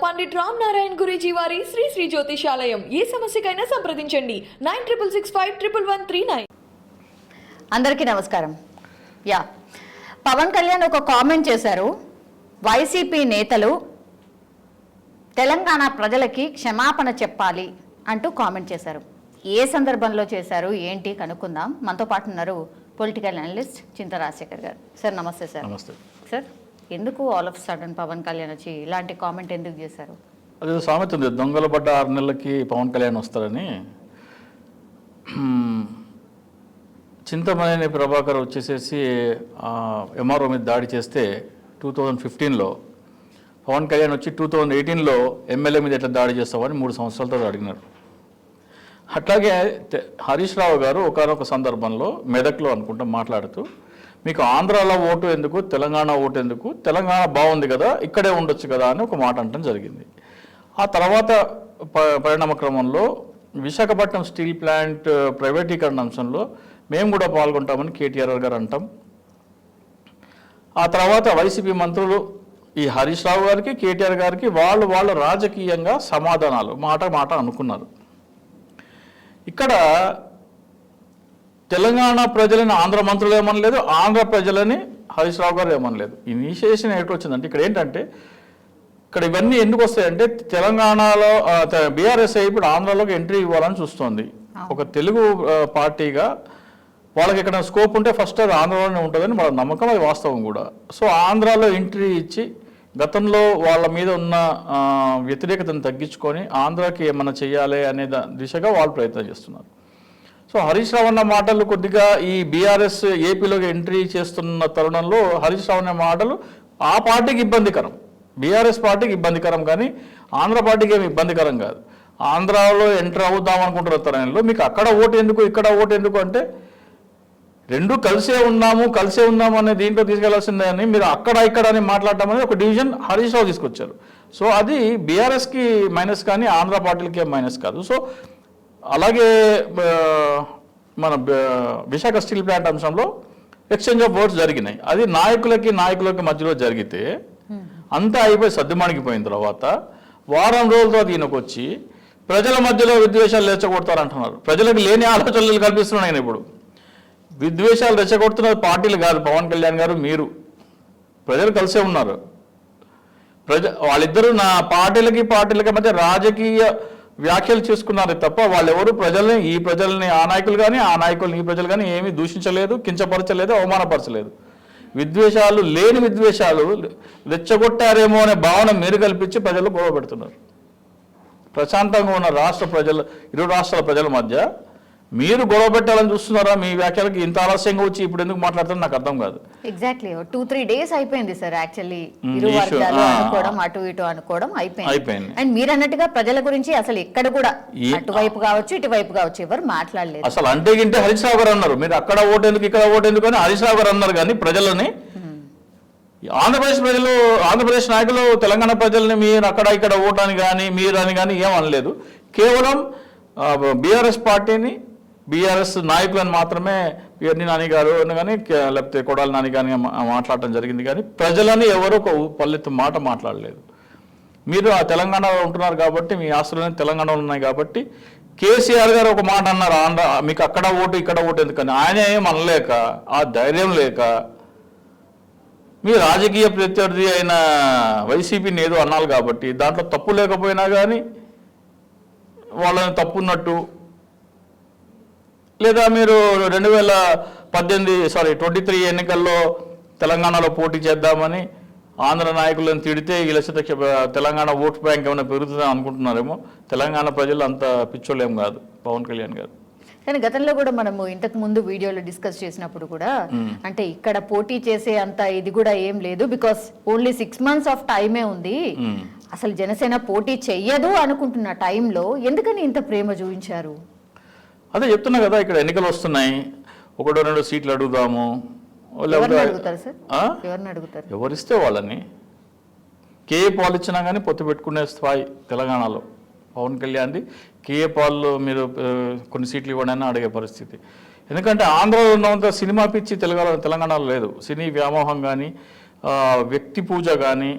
పండిట్ రామ్ నారాయణ గురూజీ వారి శ్రీ శ్రీ జ్యోతిషాలయం. ఏ సమస్యకైనా సంప్రదించండి 96651139. అందరికీ నమస్కారం. పవన్ కళ్యాణ్ ఒక కామెంట్ చేశారు. వైసీపీ నేతలు తెలంగాణ ప్రజలకి క్షమాపణ చెప్పాలి అంటూ కామెంట్ చేశారు. ఏ సందర్భంలో చేశారు ఏంటి కనుక్కుందాం. మనతో పాటు ఉన్నారు పొలిటికల్ అనలిస్ట్ చింత రాజశేఖర్ గారు. సార్ నమస్తే. సార్ నమస్తే. సార్, ఎందుకు all of sudden Pawan Kalyan వచ్చి ఇలాంటి కామెంట్ ఎందుకు చేశారు? అదే సామెత ఉంది, దొంగలు పడ్డ 6 నెలలకి పవన్ కళ్యాణ్ వస్తారని. చింతమనేని ప్రభాకర్ వచ్చేసేసి ఎంఆర్ఓ మీద దాడి చేస్తే 2015లో, పవన్ కళ్యాణ్ వచ్చి 2018లో ఎమ్మెల్యే మీద ఎట్లా దాడి చేస్తామని 3 సంవత్సరాలతో అడిగినారు. అట్లాగే హరీష్ రావు గారు ఒకనొక సందర్భంలో మెదక్లో అనుకుంటా మాట్లాడుతూ, మీకు ఆంధ్రాలో ఓటు ఎందుకు, తెలంగాణ ఓటు ఎందుకు, తెలంగాణ బాగుంది కదా ఇక్కడే ఉండొచ్చు కదా అని ఒక మాట అనటం జరిగింది. ఆ తర్వాత పరిణామ క్రమంలో విశాఖపట్నం స్టీల్ ప్లాంట్ ప్రైవేటీకరణ అంశంలో మేము కూడా పాల్గొంటామని కేటీఆర్ గారు అంటాం. ఆ తర్వాత వైసీపీ మంత్రులు ఈ హరీష్ రావు గారికి, కేటీఆర్ గారికి వాళ్ళు రాజకీయంగా సమాధానాలు మాట అనుకున్నారు. ఇక్కడ తెలంగాణ ప్రజలని ఆంధ్ర మంత్రులు ఏమనలేదు, ఆంధ్ర ప్రజలని హరీష్ రావు గారు ఏమనలేదు. ఇనిషియేషన్ ఎటు వచ్చిందంటే ఇక్కడ ఏంటంటే, ఇక్కడ ఇవన్నీ ఎందుకు వస్తాయంటే, తెలంగాణలో బీఆర్ఎస్ ఇప్పుడు ఆంధ్రాలోకి ఎంట్రీ ఇవ్వాలని చూస్తోంది. ఒక తెలుగు పార్టీగా వాళ్ళకి ఇక్కడ స్కోప్ ఉంటే ఫస్ట్ అది ఆంధ్రాలోనే ఉంటుందని వాళ్ళ నమ్మకం, అది వాస్తవం కూడా. సో ఆంధ్రాలో ఎంట్రీ ఇచ్చి గతంలో వాళ్ళ మీద ఉన్న వ్యతిరేకతను తగ్గించుకొని ఆంధ్రాకి ఏమన్నా చేయాలి అనే దిశగా వాళ్ళు ప్రయత్నం చేస్తున్నారు. సో హరీష్ రావు అన్న మాటలు కొద్దిగా ఈ బీఆర్ఎస్ ఏపీలోకి ఎంట్రీ చేస్తున్న తరుణంలో హరీష్ రావు అనే మాటలు ఆ పార్టీకి ఇబ్బందికరం, బీఆర్ఎస్ పార్టీకి ఇబ్బందికరం, కానీ ఆంధ్ర పార్టీకి ఏమి ఇబ్బందికరం కాదు. ఆంధ్రాలో ఎంటర్ అవుదాం అనుకుంటున్న తరుణంలో మీకు అక్కడ ఓటు ఎందుకు, ఇక్కడ ఓటు ఎందుకు అంటే, రెండు కలిసే ఉన్నాము అనే దీంట్లో తీసుకెళ్లాల్సిందే అని మీరు అక్కడ ఇక్కడ అని మాట్లాడటం అనేది ఒక డివిజన్ హరీష్ రావు తీసుకొచ్చారు. సో అది బీఆర్ఎస్కి మైనస్, కానీ ఆంధ్ర పార్టీలకి ఏం మైనస్ కాదు. సో అలాగే మన విశాఖ స్టీల్ ప్లాంట్ అంశంలో ఎక్స్చేంజ్ ఆఫ్ వర్డ్స్ జరిగినాయి. అది నాయకులకి మధ్యలో జరిగితే అంతా అయిపోయి సర్దుమణిగిపోయిన తర్వాత వారం రోజులతో దీనికొచ్చి ప్రజల మధ్యలో విద్వేషాలు రెచ్చగొడతారంటున్నారు. ప్రజలకు లేని ఆలోచనలు కల్పిస్తున్నాయి. ఆయన ఇప్పుడు విద్వేషాలు రెచ్చగొడుతున్న పార్టీలు కాదు, పవన్ కళ్యాణ్ గారు మీరు, ప్రజలు కలిసే ఉన్నారు. వాళ్ళిద్దరూ నా పార్టీలకి మధ్య రాజకీయ వ్యాఖ్యలు చేసుకున్నారు తప్ప వాళ్ళెవరు ఈ ప్రజల్ని ఆ నాయకులు కానీ, ఆ నాయకులు ఈ ప్రజలు కానీ ఏమీ దూషించలేదు, కించపరచలేదు, అవమానపరచలేదు. లేని విద్వేషాలు రెచ్చగొట్టారేమో అనే భావన మీరు కల్పించి ప్రజలు గొడవ పెడుతున్నారు. ప్రశాంతంగా ఉన్న ఇరు రాష్ట్రాల ప్రజల మధ్య మీరు గొడవ పెట్టాలని చూస్తున్నారా? మీ వ్యాఖ్యలకి ఇంత ఆలస్యంగా వచ్చి ఇప్పుడు ఎందుకు మాట్లాడుతారో నాకు అర్థం కాదు. ఎగ్జాక్ట్లీ 2-3 days అయిపోయింది సార్. యాక్చువల్లీ ఇరు వర్గాలు అనుకోవడం, అటు ఇటు అనుకోవడం అయిపోయింది. అండ్ మీరు అన్నట్టుగా ప్రజల గురించి అసలు ఎక్కడ కూడా అటువైపు కావచ్చు ఇటువైపు కావచ్చు ఎవరు మాట్లాడలేదు. అసలు అంటే హరీష్ రావు గారు అన్నారు, మీరు అక్కడ ఓటు ఎందుకు ఇక్కడ ఓటు ఎందుకు అని హరీష్ రావు గారు అన్నారు. కానీ ప్రజలని, ఆంధ్రప్రదేశ్ నాయకులు తెలంగాణ ప్రజల్ని మీరు అక్కడ ఇక్కడ ఓటు అని కానీ మీరని కానీ ఏమనలేదు. కేవలం బీఆర్ఎస్ పార్టీని, బీఆర్ఎస్ నాయకులను మాత్రమే పిఆర్ని నాని గారు కానీ లేకపోతే కొడాలి నాని కానీ మాట్లాడటం జరిగింది. కానీ ప్రజలని ఎవరో ఒక పల్లెత్తు మాట మాట్లాడలేదు. మీరు ఆ తెలంగాణలో ఉంటున్నారు కాబట్టి, మీ ఆస్తులన్నీ తెలంగాణలో ఉన్నాయి కాబట్టి, కేసీఆర్ గారు ఒక మాట అన్నారు, ఆంధ్ర మీకు అక్కడ ఓటు ఇక్కడ ఓటు ఎందుకని. ఆయన ఏం అనలేక, ఆ ధైర్యం లేక మీ రాజకీయ ప్రత్యర్థి అయిన వైసీపీని ఏదో అన్నారు కాబట్టి, దాంట్లో తప్పు లేకపోయినా కానీ వాళ్ళని తప్పున్నట్టు, లేదా మీరు 2023 ఎన్నికల్లో తెలంగాణలో పోటీ చేద్దామని ఆంధ్ర నాయకులను తిడితే వీళ్ళ తెలంగాణ ఓటు బ్యాంక్ ఏమైనా పెరుగుతుందని అనుకుంటున్నారేమో. తెలంగాణ ప్రజలు అంత పిచ్చోళ్ళేం కాదు పవన్ కళ్యాణ్ గారు. కానీ గతంలో కూడా మనము ఇంతకు ముందు వీడియోలో డిస్కస్ చేసినప్పుడు కూడా, అంటే ఇక్కడ పోటీ చేసే అంత ఇది కూడా ఏం లేదు, బికాస్ ఓన్లీ 6 months ఆఫ్ టైమే ఉంది, అసలు జనసేన పోటీ చెయ్యదు అనుకుంటున్న టైంలో ఎందుకని ఇంత ప్రేమ చూపించారు? అదే చెప్తున్నా కదా, ఇక్కడ ఎన్నికలు వస్తున్నాయి, 1-2 సీట్లు అడుగుదాము, ఎవరిస్తే వాళ్ళని. కేఏ పాల్ ఇచ్చినా కానీ పొత్తు పెట్టుకునే స్థాయి తెలంగాణలో పవన్ కళ్యాణ్ది. కేఏ పాల్ మీరు కొన్ని సీట్లు ఇవ్వండి అని అడిగే పరిస్థితి. ఎందుకంటే ఆంధ్రలో ఉన్నంత సినిమా పిచ్చి తెలంగాణలో లేదు. సినీ వ్యామోహం కానీ, వ్యక్తి పూజ కానీ,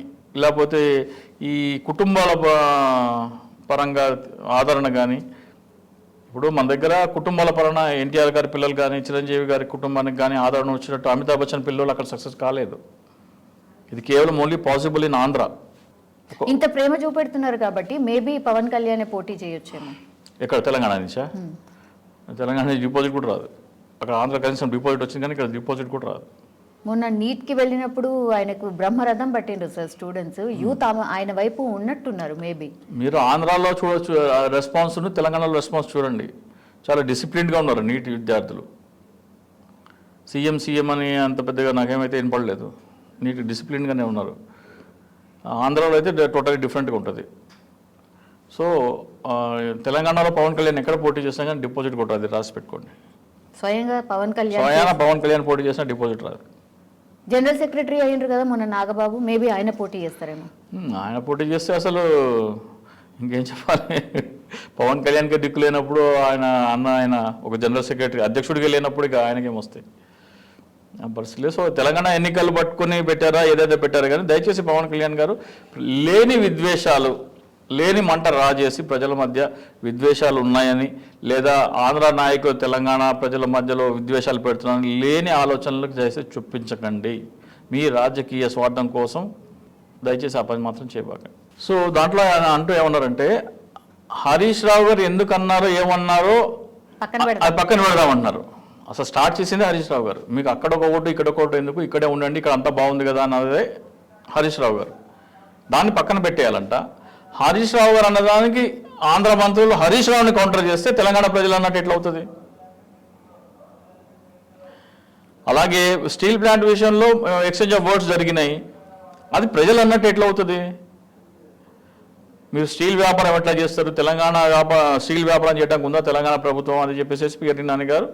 లేకపోతే ఈ కుటుంబాల పరంగా ఆదరణ కానీ, ఇప్పుడు మన దగ్గర కుటుంబాల పరంగా ఎన్టీఆర్ గారి పిల్లలు కానీ, చిరంజీవి గారి కుటుంబానికి కానీ ఆదరణ వచ్చినట్టు అమితాబ్ బచ్చన్ పిల్లలు అక్కడ సక్సెస్ కాలేదు. ఇది కేవలం ఓన్లీ పాసిబుల్ ఇన్ ఆంధ్ర. ఇంత ప్రేమ చూపెడుతున్నారు కాబట్టి మేబీ పవన్ కళ్యాణ్ పోటీ చేయొచ్చేమో. ఎక్కడ తెలంగాణ నుంచా? తెలంగాణ నుంచి డిపాజిట్ కూడా రాదు. అక్కడ ఆంధ్ర కనీసం డిపాజిట్ వచ్చింది కానీ ఇక్కడ డిపాజిట్ కూడా రాదు. మొన్న నీట్కి వెళ్ళినప్పుడు ఆయనకు బ్రహ్మరథం పట్టిండ్రు సార్ స్టూడెంట్స్. యూత్ ఆయన వైపు ఉన్నట్టున్నారు మేబీ. మీరు ఆంధ్రాలో చూడొచ్చు రెస్పాన్స్ను, తెలంగాణలో రెస్పాన్స్ చూడండి. చాలా డిసిప్లిన్గా ఉన్నారు నీట్ విద్యార్థులు. సీఎం అని అంత పెద్దగా నాకేమైతే వినపడలేదు. నీట్ డిసిప్లిన్గానే ఉన్నారు. ఆంధ్రాలో అయితే టోటలీ డిఫరెంట్గా ఉంటుంది. సో తెలంగాణలో పవన్ కళ్యాణ్ ఎక్కడ పోటీ చేసినా కానీ డిపాజిట్ కొట్టదు, రాసి పెట్టుకోండి. స్వయంగా పవన్ కళ్యాణ్ పోటీ చేసినా డిపాజిట్ రాదు. జనరల్ సెక్రటరీ అయ్యిండ్రు కదా మొన్న నాగబాబు, మేబీ ఆయన పోటీ చేస్తారేమో. ఆయన పోటీ చేస్తే అసలు ఇంకేం చెప్పాలి. పవన్ కళ్యాణ్కి దిక్కు లేనప్పుడు ఆయన ఒక జనరల్ సెక్రటరీ అధ్యక్షుడిగా లేనప్పుడు ఇక ఆయనకేం వస్తాయి పరిస్థితులు. సో తెలంగాణ ఎన్నికలు పట్టుకుని పెట్టారా ఏదైతే పెట్టారో కానీ దయచేసి పవన్ కళ్యాణ్ గారు లేని విద్వేషాలు, లేని మంట రాజేసి ప్రజల మధ్య విద్వేషాలు ఉన్నాయని, లేదా ఆంధ్ర నాయకులు తెలంగాణ ప్రజల మధ్యలో విద్వేషాలు పెడుతున్నారని లేని ఆలోచనలకు చేసి చూపించకండి. మీ రాజకీయ స్వార్థం కోసం దయచేసి ఆ పని మాత్రం చేయబాకండి. సో దాంట్లో ఆయన అంటూ ఏమన్నారంటే, హరీష్ రావు గారు ఎందుకు అన్నారో ఏమన్నారో అది పక్కన పెడదామన్నారు. అసలు స్టార్ట్ చేసింది హరీష్ రావు గారు. మీకు అక్కడ ఒక ఓటు ఇక్కడ ఒక ఓటు ఎందుకు, ఇక్కడే ఉండండి, ఇక్కడ అంతా బాగుంది కదా అన్నదే హరీష్ రావు గారు. దాన్ని పక్కన పెట్టేయాలంట. హరీష్ రావు గారు అన్నదానికి ఆంధ్ర మంత్రులు హరీష్ రావుని కౌంటర్ చేస్తే తెలంగాణ ప్రజలు అన్నట్టు ఎట్లా అవుతుంది? అలాగే స్టీల్ ప్లాంట్ విషయంలో ఎక్స్చేంజ్ ఆఫ్ వర్డ్స్ జరిగినాయి, అది ప్రజలు అన్నట్టు ఎట్లా అవుతుంది? మీరు స్టీల్ వ్యాపారం ఎట్లా చేస్తారు, తెలంగాణ స్టీల్ వ్యాపారం చేయడానికి ఉందా తెలంగాణ ప్రభుత్వం అని చెప్పేసి ఎస్పీ గారి నాని గారు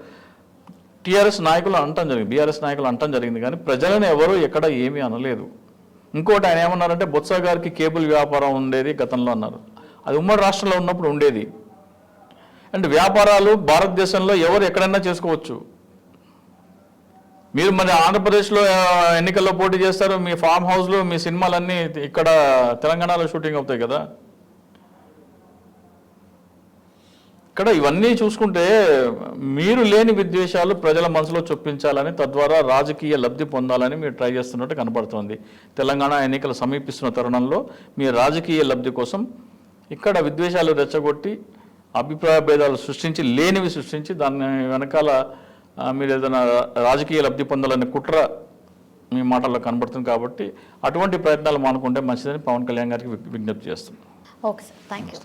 టీఆర్ఎస్ నాయకులు అంటం జరిగింది, బీఆర్ఎస్ నాయకులు అంటం జరిగింది. కానీ ప్రజలను ఎవరు ఎక్కడ ఏమీ అనలేదు. ఇంకోటి ఆయన ఏమన్నారంటే, బొత్స గారికి కేబుల్ వ్యాపారం ఉండేది గతంలో అన్నారు. అది ఉమ్మడి రాష్ట్రంలో ఉన్నప్పుడు ఉండేది. అంటే వ్యాపారాలు భారతదేశంలో ఎవరు ఎక్కడైనా చేసుకోవచ్చు. మీరు మరి ఆంధ్రప్రదేశ్లో ఎన్నికల్లో పోటీ చేస్తారు, మీ ఫామ్ హౌస్లో మీ సినిమాలన్నీ ఇక్కడ తెలంగాణలో షూటింగ్ అవుతాయి కదా. ఇక్కడ ఇవన్నీ చూసుకుంటే మీరు లేని విద్వేషాలు ప్రజల మనసులో చొప్పించాలని, తద్వారా రాజకీయ లబ్ధి పొందాలని మీరు ట్రై చేస్తున్నట్టు కనబడుతోంది. తెలంగాణ ఎన్నికలు సమీపిస్తున్న తరుణంలో మీ రాజకీయ లబ్ధి కోసం ఇక్కడ విద్వేషాలు రెచ్చగొట్టి, అభిప్రాయ భేదాలు సృష్టించి, లేనివి సృష్టించి, దాని వెనకాల మీరు ఏదైనా రాజకీయ లబ్ధి పొందాలనే కుట్ర మీ మాటల్లో కనబడుతుంది. కాబట్టి అటువంటి ప్రయత్నాలు మానుకుంటే మంచిదని పవన్ కళ్యాణ్ గారికి విజ్ఞప్తి చేస్తున్నాం. Okay sir, thank you.